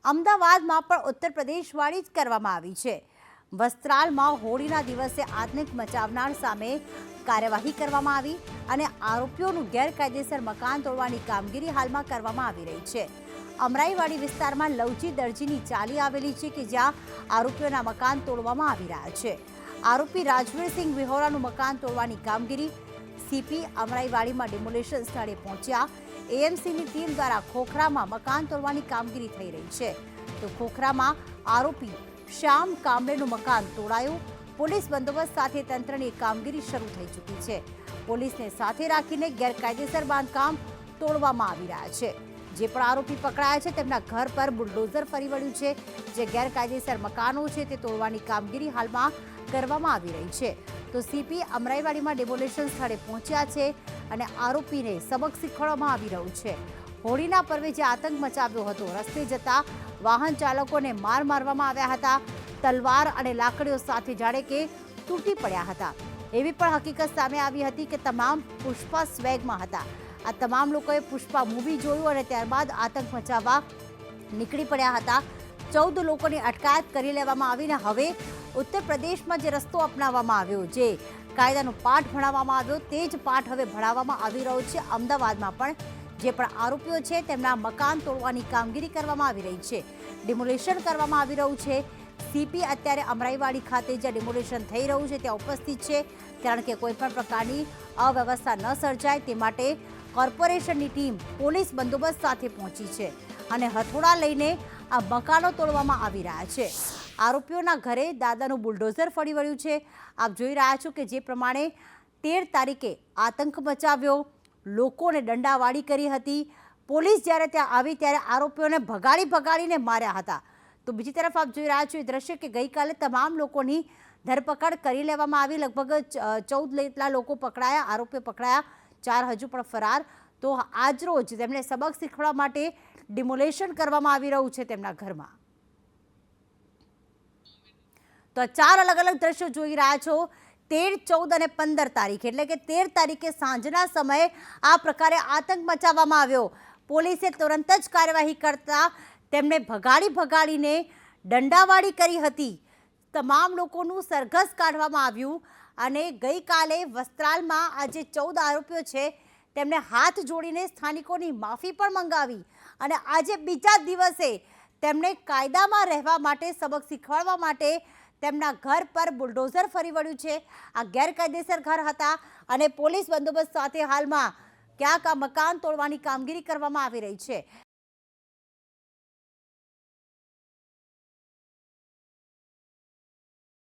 અમદાવાદમાં પણ ઉત્તર પ્રદેશવાળી જ કરવામાં આવી છે। વસ્ત્રાલમાં હોળીના દિવસે આતંક મચાવનાર સામે કાર્યવાહી કરવામાં આવી અને આરોપીઓનું ગેરકાયદેસર મકાન તોડવાની કામગીરી હાલમાં કરવામાં આવી રહી છે। અમરાઈવાડી વિસ્તારમાં લવજી દરજીની ચાલી આવેલી છે કે જ્યાં આરોપીઓના મકાન તોડવામાં આવી રહ્યા છે। આરોપી રાજવીરસિંહ વિહોરાનું મકાન તોડવાની કામગીરી સીપી અમરાઈવાડીમાં ડિમોલેશન સ્થળે પહોંચ્યા। એએમસીની ટીમ દ્વારા ખોખરામાં મકાન તોડવાની કામગીરી થઈ રહી છે। તો ખોખરામાં આરોપી શ્યામ કામરેનું મકાન તોડાયું। પોલીસ બંદોબસ્ત સાથે તંત્રની કામગીરી શરૂ થઈ ચૂકી છે। પોલીસને સાથે રાખીને ગેરકાયદેસર બાંધકામ તોડવામાં આવી રહ્યા છે। જે પણ આરોપી પકડાયા છે તેમના ઘર પર બુલડોઝર ફરી વળ્યું છે। જે ગેરકાયદેસર મકાનો છે તે તોડવાની કામગીરી હાલમાં કરવામાં આવી રહી છે। તો સીપી અમરાઈવાડીમાં ડિમોલેશન સ્થળે પહોંચ્યા છે અને આરોપીને સબક શીખવાડવામાં આવી રહ્યું છે। હોળીના પર્વે જે આતંક મચાવ્યો હતો, રસ્તે જતા વાહન ચાલકોને માર મારવામાં આવ્યા હતા, તલવાર અને લાકડીઓ સાથે જાણે કે તૂટી પડ્યા હતા। એવી પણ હકીકત સામે આવી હતી કે તમામ પુષ્પા સ્વેગમાં હતા। આ તમામ લોકોએ પુષ્પા મૂવી જોયું અને ત્યારબાદ આતંક મચાવવા નીકળી પડ્યા હતા। 14 લોકોની અટકાયત કરી લેવામાં આવીને હવે ઉત્તર પ્રદેશમાં જે રસ્તો અપનાવવામાં આવ્યો, જે કાયદાનો પાઠ ભણાવવામાં આવ્યો, તે જ પાઠ હવે ભણાવવામાં આવી રહ્યો છે। અમદાવાદમાં પણ જે પણ આરોપીઓ છે તેમના મકાન તોડવાની કામગીરી કરવામાં આવી રહી છે, ડિમોલેશન કરવામાં આવી રહ્યું છે। સીપી અત્યારે અમરાઈવાડી ખાતે જ્યાં ડિમોલેશન થઈ રહ્યું છે ત્યાં ઉપસ્થિત છે, કારણ કે કોઈપણ પ્રકારની અવ્યવસ્થા ન સર્જાય તે માટે કોર્પોરેશનની ટીમ પોલીસ બંદોબસ્ત સાથે પહોંચી છે અને હથોડા લઈને આ મકાનો તોડવામાં આવી રહ્યા છે। આરોપીઓના ઘરે દાદાનું બુલડોઝર ફરી વળ્યું છે। આપ જોઈ રહ્યા છો કે જે પ્રમાણે 13 તારીખે આતંક મચાવ્યો, લોકોને દંડાવાળી કરી હતી। પોલીસ જ્યારે ત્યાં આવી ત્યારે આરોપીઓને ભગાડીને માર્યા હતા। તો બીજી તરફ આપ જોઈ રહ્યા છો એ દ્રશ્ય કે ગઈકાલે તમામ લોકોની ધરપકડ કરી લેવામાં આવી। લગભગ 14 જેટલા લોકો પકડાયા, આરોપીઓ પકડાયા, 4 હજુ પણ ફરાર। તો આજરોજ તેમને સબક શીખવવા માટે ડિમોલેશન કરવામાં આવી રહ્યું છે તેમના ઘરમાં। તો 4 અલગ અલગ દ્રશ્યો જોઈ રહ્યા છો। 13, 14 અને 15 તારીખ એટલે કે 13 તારીખે સાંજના સમયે આ પ્રકારે આતંક મચાવવામાં આવ્યો। પોલીસે તુરંત જ કાર્યવાહી કરતા તેમને ભગાડીને દંડાવાળી કરી હતી। તમામ લોકોનું સરઘસ કાઢવામાં આવ્યું અને ગઈકાલે વસ્ત્રાલમાં આ જે 14 આરોપીઓ છે તેમને હાથ જોડીને સ્થાનિકોની માફી પણ મંગાવી અને આજે બીજા દિવસે તેમને કાયદામાં રહેવા માટે સબક શીખવાડવા માટે તેમના ઘર પર બુલડોઝર ફરી વળ્યું છે। આ ગેરકાયદેસર ઘર હતા અને પોલીસ બંદોબસ્ત સાથે હાલમાં ક્યાંક આ મકાન તોડવાની કામગીરી કરવામાં આવી રહી છે।